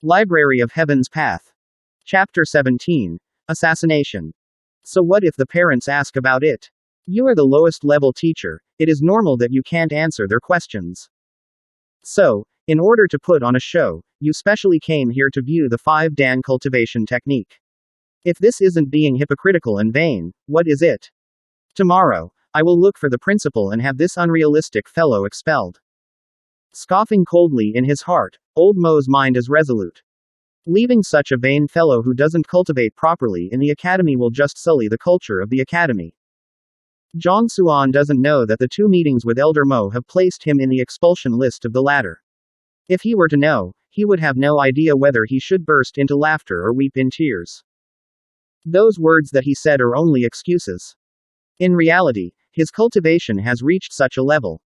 Library of Heaven's Path. Chapter 17. Assassination. So what if the parents ask about it? You are the lowest level teacher, it is normal that you can't answer their questions. So, in order to put on a show, you specially came here to view the 5 Dan cultivation technique. If this isn't being hypocritical and vain, what is it? Tomorrow, I will look for the principal and have this unrealistic fellow expelled. Scoffing coldly in his heart, old Mo's mind is resolute. Leaving such a vain fellow who doesn't cultivate properly in the academy will just sully the culture of the academy. Zhang Xuan doesn't know that the 2 meetings with Elder Mo have placed him in the expulsion list of the latter. If he were to know, he would have no idea whether he should burst into laughter or weep in tears. Those words that he said are only excuses. In reality, his cultivation has reached such a level.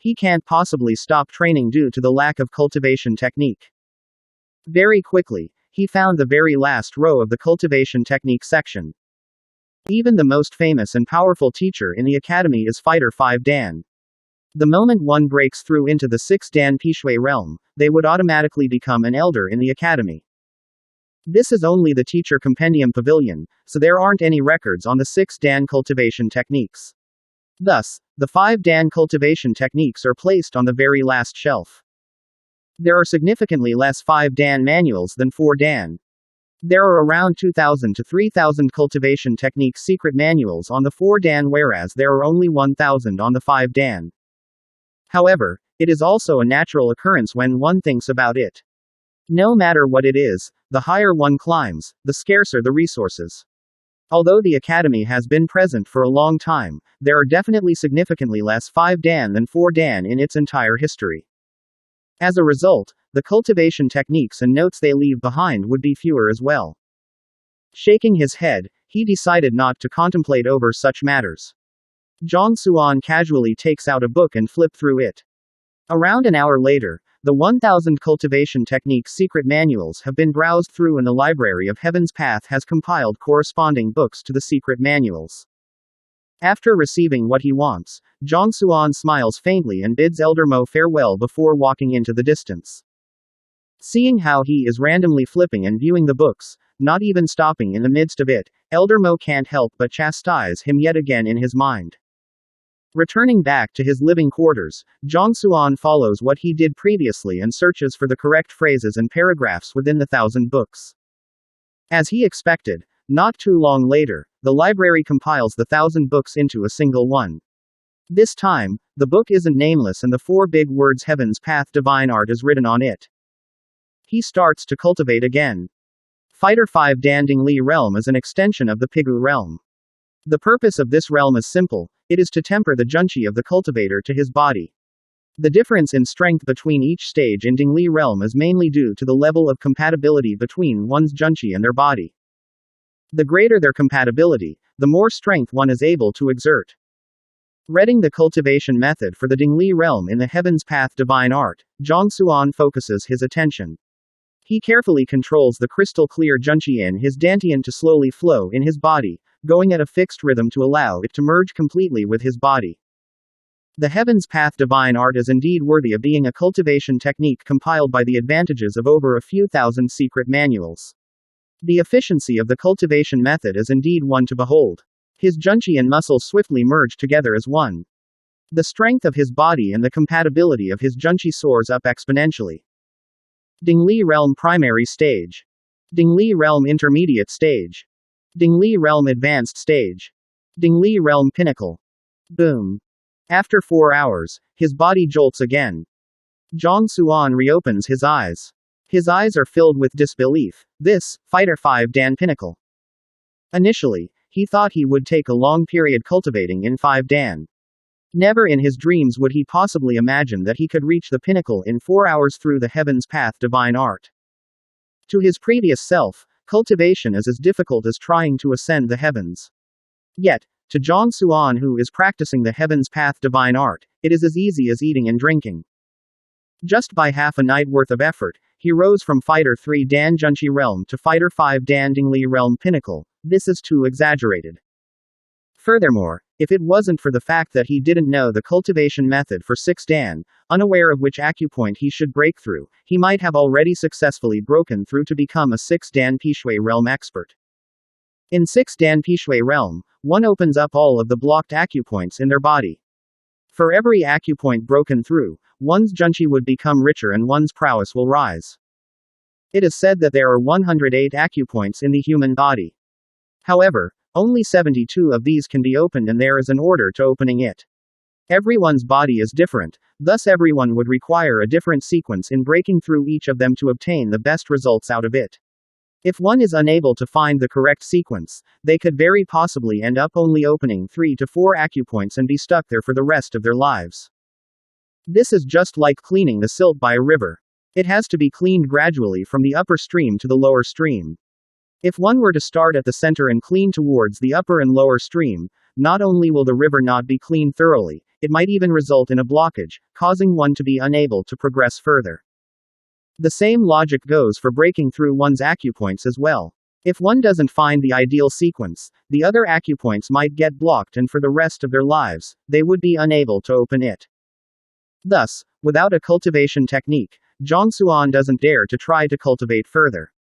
He can't possibly stop training due to the lack of cultivation technique. Very quickly, he found the very last row of the cultivation technique section. Even the most famous and powerful teacher in the academy is Fighter 5 Dan. The moment one breaks through into the 6 Dan Pishui realm, they would automatically become an elder in the academy. This is only the teacher compendium pavilion, so there aren't any records on the 6 Dan cultivation techniques. Thus, the 5 Dan cultivation techniques are placed on the very last shelf. There are significantly less 5 Dan manuals than 4 Dan. There are around 2,000 to 3,000 cultivation techniques secret manuals on the 4 Dan, whereas there are only 1,000 on the 5 Dan. However, it is also a natural occurrence when one thinks about it. No matter what it is, the higher one climbs, the scarcer the resources. Although the academy has been present for a long time, there are definitely significantly less 5 Dan than 4 Dan in its entire history. As a result, the cultivation techniques and notes they leave behind would be fewer as well. Shaking his head, he decided not to contemplate over such matters. Zhang Xuan casually takes out a book and flips through it. Around an hour later, the 1,000 cultivation techniques secret manuals have been browsed through and the Library of Heaven's Path has compiled corresponding books to the secret manuals. After receiving what he wants, Zhang Xuan smiles faintly and bids Elder Mo farewell before walking into the distance. Seeing how he is randomly flipping and viewing the books, not even stopping in the midst of it, Elder Mo can't help but chastise him yet again in his mind. Returning back to his living quarters, Zhang Xuan follows what he did previously and searches for the correct phrases and paragraphs within the 1,000 books. As he expected, not too long later, the library compiles the 1,000 books into a single one. This time, the book isn't nameless and the 4 big words Heaven's Path Divine Art is written on it. He starts to cultivate again. Fighter 5 Dan Dingli realm is an extension of the Pigu realm. The purpose of this realm is simple, it is to temper the junqi of the cultivator to his body. The difference in strength between each stage in Dingli realm is mainly due to the level of compatibility between one's junqi and their body. The greater their compatibility, the more strength one is able to exert. Reading the cultivation method for the Dingli realm in the Heaven's Path Divine Art, Zhang Xuan focuses his attention. He carefully controls the crystal clear junqi in his dantian to slowly flow in his body, going at a fixed rhythm to allow it to merge completely with his body. The Heaven's Path Divine Art is indeed worthy of being a cultivation technique compiled by the advantages of over a few thousand secret manuals. The efficiency of the cultivation method is indeed one to behold. His junqi and muscles swiftly merge together as one. The strength of his body and the compatibility of his junqi soars up exponentially. Dingli Realm Primary Stage. Dingli Realm Intermediate Stage. Dingli Realm Advanced Stage. Dingli Realm Pinnacle. Boom. After 4 hours, his body jolts again. Zhang Xuan reopens his eyes. His eyes are filled with disbelief. This, Fighter 5 Dan Pinnacle. Initially, he thought he would take a long period cultivating in 5 Dan. Never in his dreams would he possibly imagine that he could reach the pinnacle in 4 hours through the Heaven's Path Divine Art. To his previous self, cultivation is as difficult as trying to ascend the heavens. Yet, to Zhang Xuan who is practicing the Heaven's Path Divine Art, it is as easy as eating and drinking. Just by half a night worth of effort, he rose from Fighter 3 Dan Junqi Realm to Fighter 5 Dan Dingli Realm Pinnacle. This is too exaggerated. Furthermore, If it wasn't for the fact that he didn't know the cultivation method for 6 Dan, unaware of which acupoint he should break through, he might have already successfully broken through to become a 6 Dan Pishui realm expert. In 6 Dan Pishui realm, one opens up all of the blocked acupoints in their body. For every acupoint broken through, one's junchi would become richer and one's prowess will rise. It is said that there are 108 acupoints in the human body. However, only 72 of these can be opened and there is an order to opening it. Everyone's body is different, thus everyone would require a different sequence in breaking through each of them to obtain the best results out of it. If one is unable to find the correct sequence, they could very possibly end up only opening 3 to 4 acupoints and be stuck there for the rest of their lives. This is just like cleaning the silt by a river. It has to be cleaned gradually from the upper stream to the lower stream. If one were to start at the center and clean towards the upper and lower stream, not only will the river not be cleaned thoroughly, it might even result in a blockage, causing one to be unable to progress further. The same logic goes for breaking through one's acupoints as well. If one doesn't find the ideal sequence, the other acupoints might get blocked and for the rest of their lives, they would be unable to open it. Thus, without a cultivation technique, Zhang Xuan doesn't dare to try to cultivate further.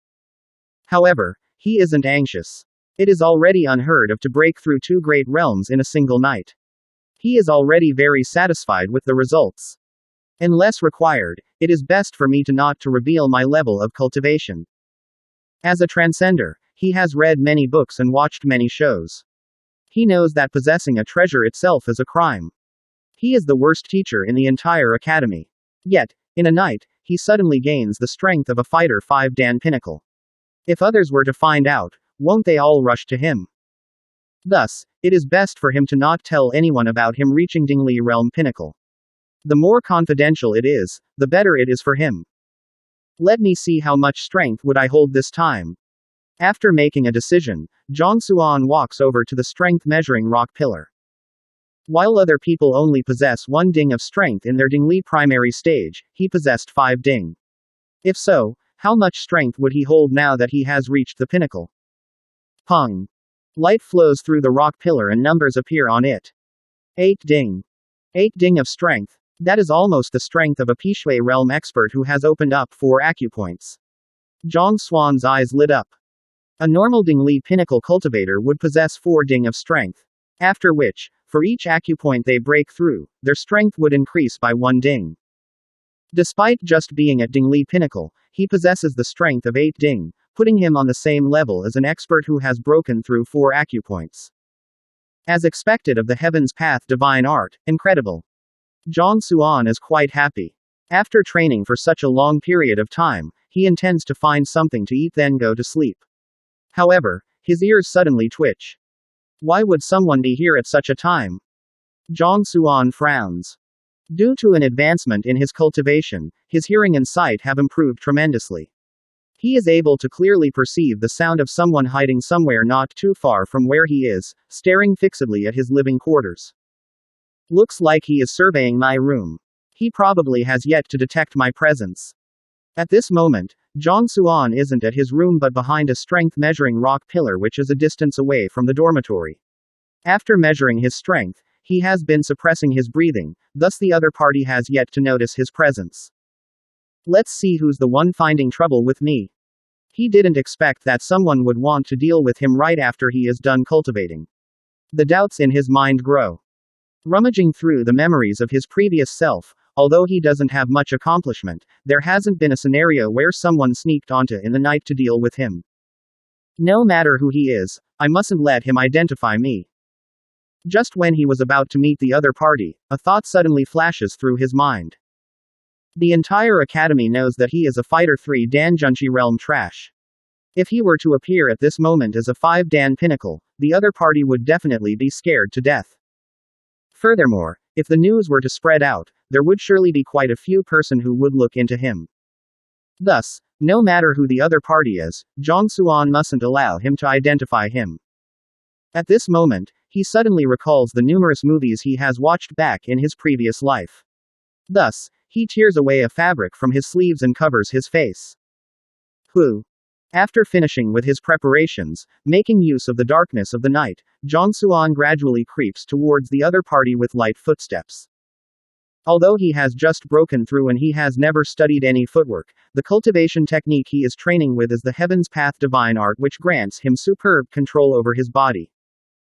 However, he isn't anxious. It is already unheard of to break through 2 great realms in a single night. He is already very satisfied with the results. Unless required, it is best for me to not to reveal my level of cultivation. As a transcender, he has read many books and watched many shows. He knows that possessing a treasure itself is a crime. He is the worst teacher in the entire academy. Yet, in a night, he suddenly gains the strength of a fighter 5 Dan pinnacle. If others were to find out, won't they all rush to him? Thus, it is best for him to not tell anyone about him reaching Dingli realm pinnacle. The more confidential it is, the better it is for him. Let me see how much strength would I hold this time. After making a decision, Zhang Xuan walks over to the strength measuring rock pillar. While other people only possess 1 ding of strength in their Dingli primary stage, he possessed 5 ding. If so, how much strength would he hold now that he has reached the pinnacle? Pung. Light flows through the rock pillar and numbers appear on it. 8 ding. 8 ding of strength. That is almost the strength of a Pishui realm expert who has opened up 4 acupoints. Zhang Xuan's eyes lit up. A normal Dingli pinnacle cultivator would possess 4 ding of strength. After which, for each acupoint they break through, their strength would increase by 1 ding. Despite just being at Dingli pinnacle, he possesses the strength of 8 ding, putting him on the same level as an expert who has broken through 4 acupoints. As expected of the Heaven's Path divine art, incredible. Zhang Xuan is quite happy. After training for such a long period of time, he intends to find something to eat then go to sleep. However, his ears suddenly twitch. Why would someone be here at such a time? Zhang Xuan frowns. Due to an advancement in his cultivation, his hearing and sight have improved tremendously. He is able to clearly perceive the sound of someone hiding somewhere not too far from where he is, staring fixedly at his living quarters. Looks like he is surveying my room. He probably has yet to detect my presence. At this moment, Zhang Xuan isn't at his room but behind a strength measuring rock pillar which is a distance away from the dormitory. After measuring his strength, he has been suppressing his breathing, thus the other party has yet to notice his presence. Let's see who's the one finding trouble with me. He didn't expect that someone would want to deal with him right after he is done cultivating. The doubts in his mind grow. Rummaging through the memories of his previous self, although he doesn't have much accomplishment, there hasn't been a scenario where someone sneaked onto in the night to deal with him. No matter who he is, I mustn't let him identify me. Just when he was about to meet the other party, a thought suddenly flashes through his mind. The entire academy knows that he is a fighter 3 Dan Junchi realm trash. If he were to appear at this moment as a 5 Dan pinnacle, the other party would definitely be scared to death. Furthermore, if the news were to spread out, there would surely be quite a few person who would look into him. Thus, no matter who the other party is, Zhang Xuan mustn't allow him to identify him. At this moment, he suddenly recalls the numerous movies he has watched back in his previous life. Thus, he tears away a fabric from his sleeves and covers his face. Who? After finishing with his preparations, making use of the darkness of the night, Zhang Xuan gradually creeps towards the other party with light footsteps. Although he has just broken through and he has never studied any footwork, the cultivation technique he is training with is the Heaven's Path divine art, which grants him superb control over his body.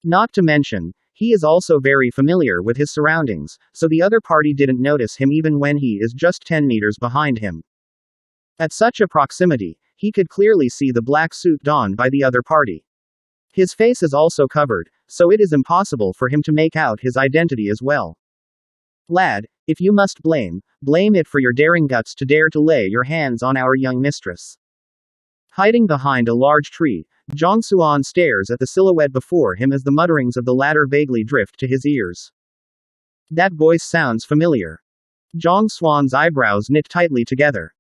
Not to mention, he is also very familiar with his surroundings, so the other party didn't notice him even when he is just 10 meters behind him. At such a proximity, he could clearly see the black suit donned by the other party. His face is also covered, so it is impossible for him to make out his identity as well. Lad, if you must blame it for your daring guts to dare to lay your hands on our young mistress. Hiding behind a large tree, Zhang Xuan stares at the silhouette before him as the mutterings of the latter vaguely drift to his ears. That voice sounds familiar. Zhang Xuan's eyebrows knit tightly together.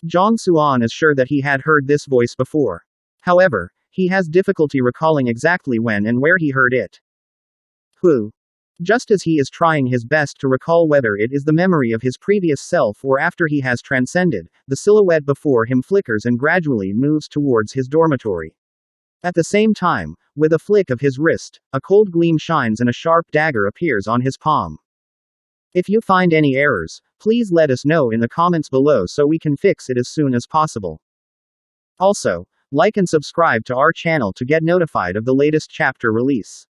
Zhang Xuan is sure that he had heard this voice before. However, he has difficulty recalling exactly when and where he heard it. Who? Just as he is trying his best to recall whether it is the memory of his previous self or after he has transcended, the silhouette before him flickers and gradually moves towards his dormitory. At the same time, with a flick of his wrist, a cold gleam shines and a sharp dagger appears on his palm. If you find any errors, please let us know in the comments below so we can fix it as soon as possible. Also, like and subscribe to our channel to get notified of the latest chapter release.